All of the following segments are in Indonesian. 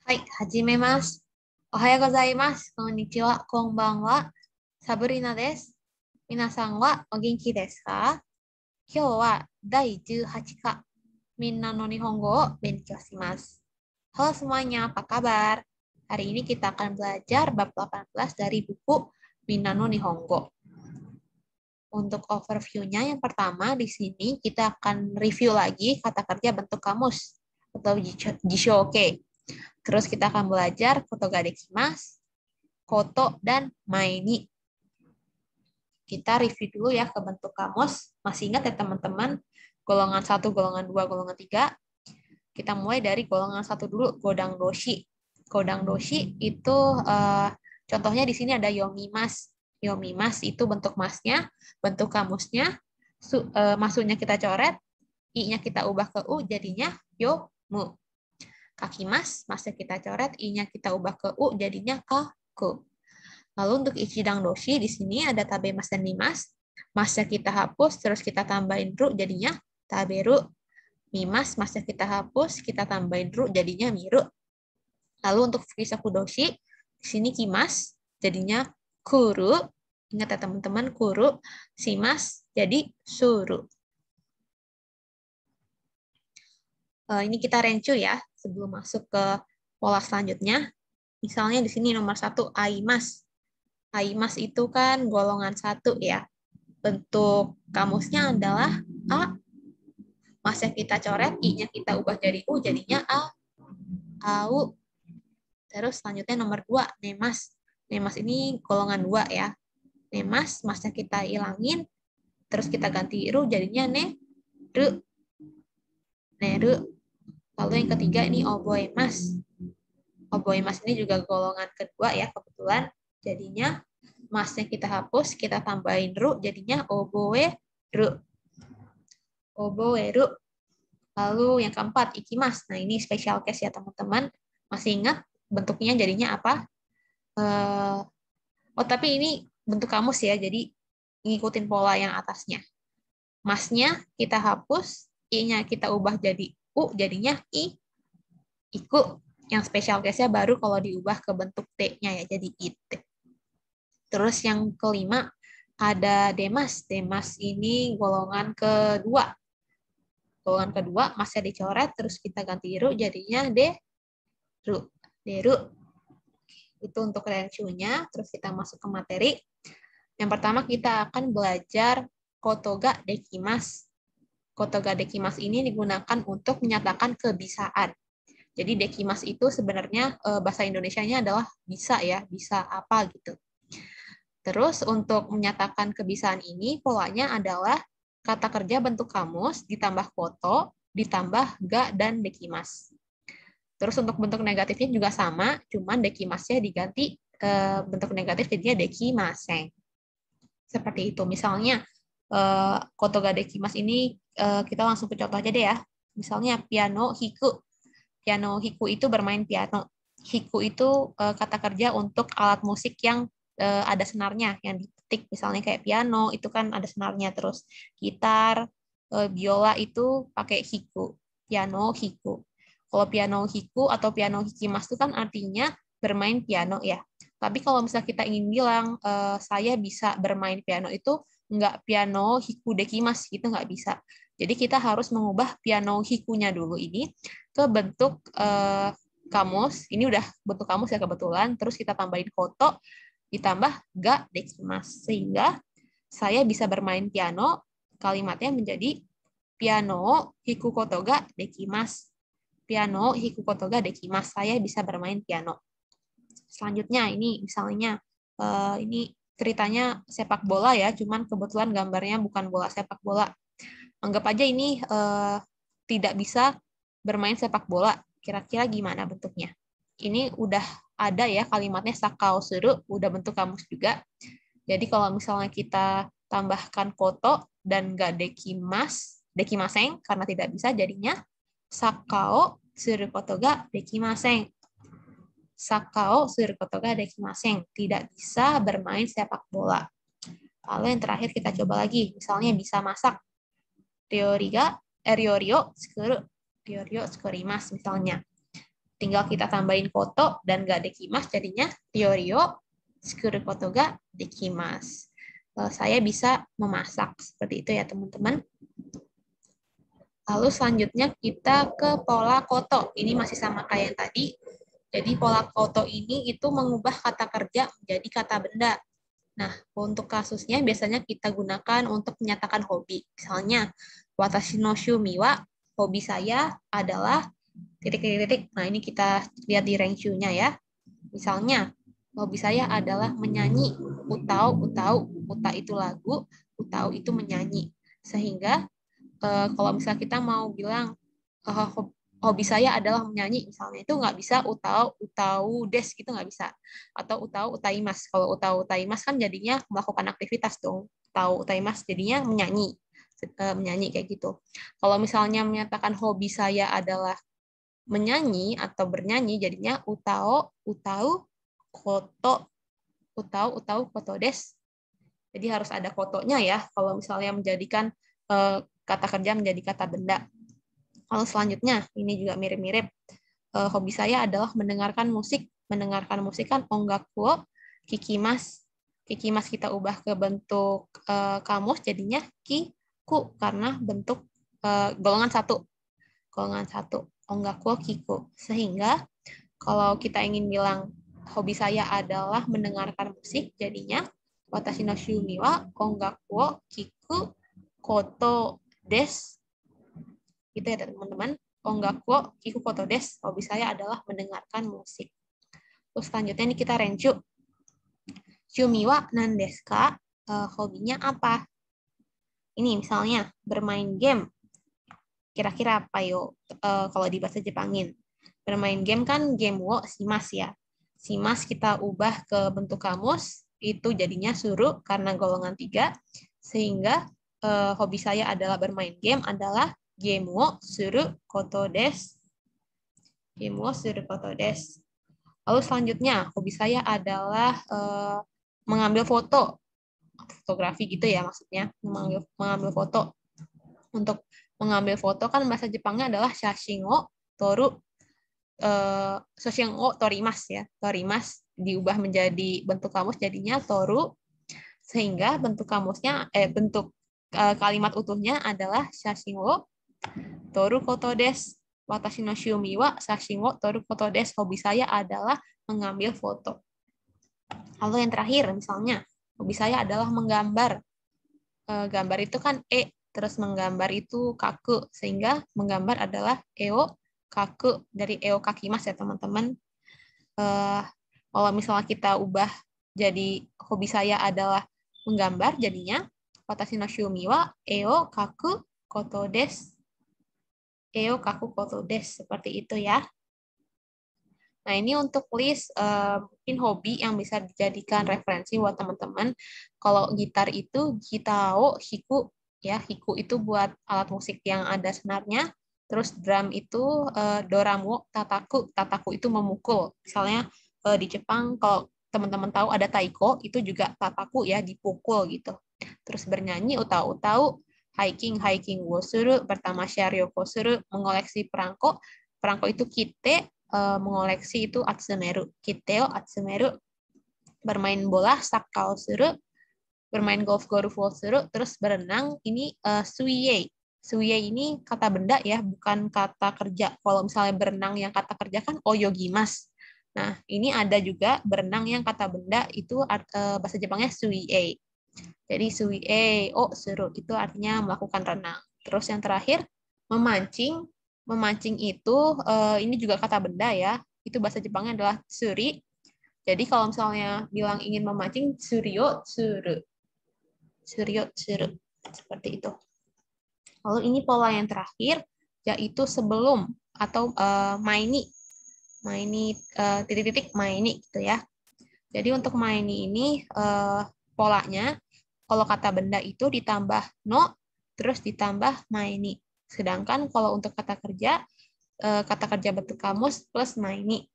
はい、はじめます。おはようございます。こんにちは、こんばんは。サブリナです。皆さんはお元気ですか？今日は第18課、みんなの日本語を勉強します。Halo semuanya, apa kabar? Hari ini kita akan belajar bab 18 dari buku Minna no Nihongo. Untuk overview-nya, yang pertama di sini kita akan review lagi kata kerja bentuk kamus atau jishoke. Terus kita akan belajar koto ga dekimasu, koto, dan maini. Kita review dulu ya ke bentuk kamus. Masih ingat ya teman-teman? Golongan 1, golongan 2, golongan 3. Kita mulai dari golongan 1 dulu, godang doshi. Godang doshi itu contohnya di sini ada yomimas. Yomimas itu bentuk masnya, bentuk kamusnya, masuknya kita coret, i-nya kita ubah ke u, jadinya yomu. Kakimas, masnya kita coret, i-nya kita ubah ke u, jadinya kaku. Lalu untuk ichidang doshi, di sini ada tabemas dan nimas. Masnya kita hapus, terus kita tambahin ru, jadinya taberu. Mimas, masnya kita hapus, kita tambahin ru, jadinya miru. Lalu untuk fukisaku doshi, di sini kimas, jadinya kuru. Ingat ya teman-teman, kuru. Shimas, jadi suru. Ini kita rencu ya, sebelum masuk ke pola selanjutnya. Misalnya di sini nomor 1, aimas. Aimas itu kan golongan 1 ya. Bentuk kamusnya adalah A. Masnya kita coret, I-nya kita ubah jadi U, jadinya A. Au. Terus selanjutnya nomor 2, nemas. Nemas ini golongan 2 ya. Nemas, masnya kita hilangin, terus kita ganti ru, jadinya neru. Neru. Lalu yang ketiga ini oboemas. Oboemas ini juga golongan kedua ya, kebetulan. Jadinya masnya kita hapus, kita tambahin ru, jadinya oboeru. Oboeru. Lalu yang keempat, ikimas. Nah, ini special case ya, teman-teman. Masih ingat bentuknya jadinya apa? Oh, tapi ini bentuk kamus ya, jadi ngikutin pola yang atasnya. Masnya kita hapus, i-nya kita ubah jadi u, jadinya iku. Yang special case-nya baru kalau diubah ke bentuk t-nya ya, jadi it. Terus yang kelima, ada demas. Demas ini golongan kedua. Golongan kedua, masnya dicoret, terus kita ganti ru, jadinya deru. Deru. Itu untuk rencu-nya. Terus kita masuk ke materi. Yang pertama kita akan belajar koto ga dekimasu. Koto ga dekimasu ini digunakan untuk menyatakan kebisaan. Jadi dekimasu itu sebenarnya bahasa Indonesianya adalah bisa ya, bisa apa gitu. Terus untuk menyatakan kebisaan ini polanya adalah kata kerja bentuk kamus ditambah koto ditambah ga dan dekimasu. Terus untuk bentuk negatifnya juga sama, cuman dekimasnya diganti bentuk negatif jadinya dekimaseng. Seperti itu. Misalnya koto ga dekimasu ini kita langsung ke contoh aja deh ya. Misalnya piano hiku. Piano hiku itu bermain piano. Hiku itu kata kerja untuk alat musik yang ada senarnya, yang dipetik. Misalnya kayak piano, itu kan ada senarnya. Terus gitar, biola itu pakai hiku. Piano hiku. Kalau piano hiku atau piano hikimasu itu kan artinya bermain piano ya. Tapi kalau misalnya kita ingin bilang saya bisa bermain piano itu nggak piano hiku dekimasu, gitu nggak bisa. Jadi kita harus mengubah piano hikunya dulu ini ke bentuk kamus. Ini udah bentuk kamus ya kebetulan. Terus kita tambahin koto ditambah ga dekimasu. Sehingga saya bisa bermain piano, kalimatnya menjadi piano hiku koto ga dekimasu. Piano hiku koto ga dekimasu. Saya bisa bermain piano. Selanjutnya ini misalnya ini ceritanya sepak bola ya, cuman kebetulan gambarnya bukan bola sepak bola. Anggap aja ini tidak bisa bermain sepak bola. Kira-kira gimana bentuknya? Ini udah ada ya kalimatnya sakao suru, udah bentuk kamus juga. Jadi kalau misalnya kita tambahkan koto dan ga dekimaseng karena tidak bisa, jadinya sakao suru koto ga dekimaseng. Sakao suru koto ga dekimaseng, tidak bisa bermain sepak bola. Lalu yang terakhir kita coba lagi, misalnya bisa masak. Ryorio tsukuru, ryorio tsukurimasu misalnya. tinggal kita tambahin koto dan ga dekimas, jadinya ryo tsukuru koto ga dekimasu. Saya bisa memasak. Seperti itu ya, teman-teman. Lalu selanjutnya kita ke pola koto. Ini masih sama kayak yang tadi. Jadi pola koto ini itu mengubah kata kerja menjadi kata benda. Nah, untuk kasusnya biasanya kita gunakan untuk menyatakan hobi. Misalnya, watashi no shumi wa, hobi saya adalah titik-titik. Nah, ini kita lihat di renshu-nya ya. Misalnya, hobi saya adalah menyanyi. Utau, uta itu lagu, utau itu menyanyi. Sehingga kalau misalnya kita mau bilang hobi saya adalah menyanyi, misalnya, itu nggak bisa utau des, gitu nggak bisa. Atau utau utaimas. Kalau utau utaimas kan jadinya melakukan aktivitas dong. Utau utaimas jadinya menyanyi. Menyanyi kayak gitu. Kalau misalnya menyatakan hobi saya adalah menyanyi atau bernyanyi, jadinya utau koto des. Jadi harus ada kotonya ya, kalau misalnya menjadikan kata kerja menjadi kata benda. Lalu selanjutnya, ini juga mirip-mirip. Hobi saya adalah mendengarkan musik. Mendengarkan musik kan ongaku wo kikimasu. Kikimasu kita ubah ke bentuk kamus, jadinya kiku, karena bentuk golongan satu. Golongan satu. Ongaku wo kiku. Sehingga kalau kita ingin bilang hobi saya adalah mendengarkan musik, jadinya watashi no shumi wa ongaku wo kiku koto des. Gitu ya teman-teman. Ongaku wo kiku koto des. Hobi saya adalah mendengarkan musik. Terus selanjutnya ini kita renshu. Shumi wa nan desu ka? Hobinya apa? Ini misalnya bermain game. Kira-kira apa yo kalau di bahasa Jepangin? Bermain game kan game wo shimasu ya. Shimasu kita ubah ke bentuk kamus, itu jadinya suru karena golongan 3, sehingga hobi saya adalah bermain game adalah game wo suru koto desu. Game wo suru koto desu. Lalu selanjutnya, hobi saya adalah mengambil foto. Fotografi gitu ya maksudnya, mengambil foto. Untuk mengambil foto kan bahasa Jepangnya adalah shashin wo toru, shashin wo torimasu ya. Torimasu diubah menjadi bentuk kamus jadinya toru, sehingga bentuk kamusnya bentuk kalimat utuhnya adalah shashin wo toru koto desu. Watashi no shumi wa shashin wo toru koto desu. Hobi saya adalah mengambil foto. Lalu yang terakhir, misalnya, hobi saya adalah menggambar. Gambar itu kan terus menggambar itu kaku, sehingga menggambar adalah eo kaku, dari eo kakimas ya teman-teman. Kalau misalnya kita ubah jadi hobi saya adalah menggambar, jadinya watashi no shumi wa eo kaku koto desu. Eo kaku koto desu, seperti itu ya. Nah, ini untuk list mungkin hobi yang bisa dijadikan referensi buat teman-teman. Kalau gitar itu gitao, hiku, ya, hiku itu buat alat musik yang ada senarnya. Terus drum itu doramu, tataku, tataku itu memukul. Misalnya di Jepang kalau teman-teman tahu ada taiko, itu juga tataku ya, dipukul gitu. Terus bernyanyi utau-utau, hiking wo suru, pertama sharyo ko suru, mengoleksi perangko. Perangko itu kite, mengoleksi itu atsumeru. Kiteo atsumeru. Bermain bola, sakkao suru. Bermain golf wo suru. Terus berenang, ini suiye. Suiye ini kata benda ya, bukan kata kerja. Kalau misalnya berenang yang kata kerja kan oyogimasu. Nah, ini ada juga berenang yang kata benda, itu bahasa Jepangnya suiye. Jadi suiye suru itu artinya melakukan renang. Terus yang terakhir, memancing. Memancing itu ini juga kata benda ya. Itu bahasa Jepangnya adalah tsuri. Jadi kalau misalnya bilang ingin memancing, tsuryo tsuru. Tsuryo tsuru. Seperti itu. Lalu ini pola yang terakhir, yaitu sebelum atau maini. Maini titik-titik maini gitu ya. Jadi untuk maini ini polanya, kalau kata benda itu ditambah no, terus ditambah maini. Sedangkan kalau untuk kata kerja bentuk kamus plus maini.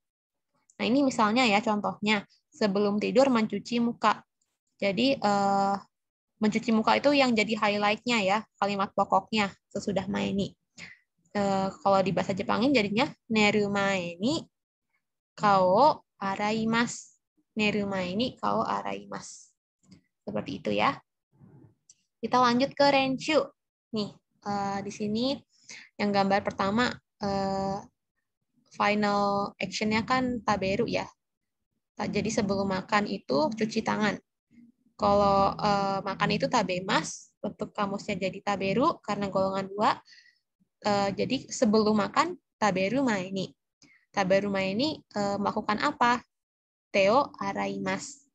Nah, ini misalnya ya contohnya, sebelum tidur mencuci muka. Jadi mencuci muka itu yang jadi highlight-nya ya, kalimat pokoknya sesudah maini. Kalau di bahasa Jepangin jadinya neru maini kao araimasu. Neru mae ni kao araimasu. Seperti itu ya. Kita lanjut ke renshu. Nih, di sini yang gambar pertama final action-nya kan taberu ya. Jadi sebelum makan itu cuci tangan. Kalau makan itu tabemas, bentuk kamusnya jadi taberu karena golongan 2. Jadi sebelum makan taberu maeni. Taberu maeni melakukan apa? Teo araimas.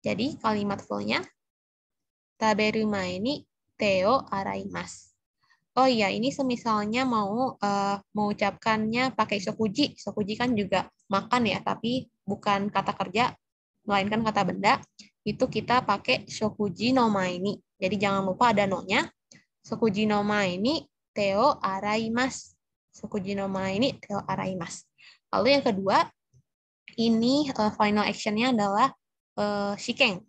Jadi kalimat full-nya taberu maeni teo araimas. Oh iya, ini semisalnya mau mengucapkannya pakai sokuji. Sokuji kan juga makan ya, tapi bukan kata kerja, melainkan kata benda. Itu kita pakai shokuji no mae ni. Jadi jangan lupa ada no-nya. Shokuji no mae ni teo araimasu. Shokuji no mae ni teo araimasu. Lalu yang kedua, ini final action-nya adalah shiken.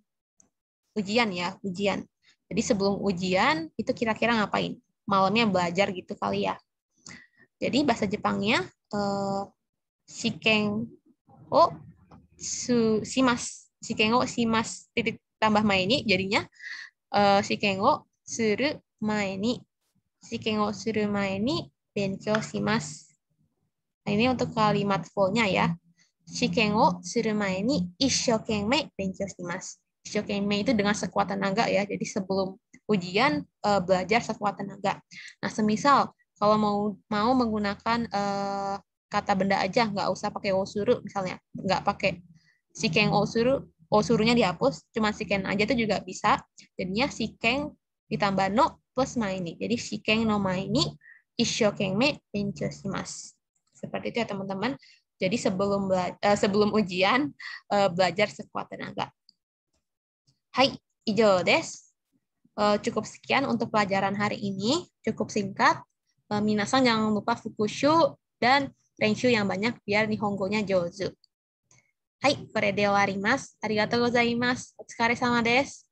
Ujian ya, ujian. Jadi sebelum ujian, itu kira-kira ngapain? Malamnya belajar gitu kali ya. Jadi bahasa Jepangnya, shiken o shimasu. Shiken o shimasu titik tambah mae ni jadinya shiken o suru mae ni. Shiken o suru mae ni benkyou shimasu. Nah, ini untuk kalimat full-nya ya. Shiken o suru mae ni isshokenmei benkyou shimasu. Isshokenmei itu dengan sekuat tenaga ya. Jadi sebelum ujian belajar sekuat tenaga. Nah, semisal kalau mau menggunakan kata benda aja, nggak usah pakai osuru misalnya, nggak pakai shiken osurunya dihapus, cuma shiken aja itu juga bisa. Jadinya shiken ditambah no plus mae ni. Jadi shiken no mae ni isshokenmei benkyou shimasu. Seperti itu ya teman-teman. Jadi sebelum ujian belajar sekuat tenaga. Hai, ijou desu. Cukup sekian untuk pelajaran hari ini. Cukup singkat. Minasan jangan lupa fukushu dan renshu yang banyak biar nihongo-nya jouzu. はい、これで終わります。ありがとうございます。お疲れ様です。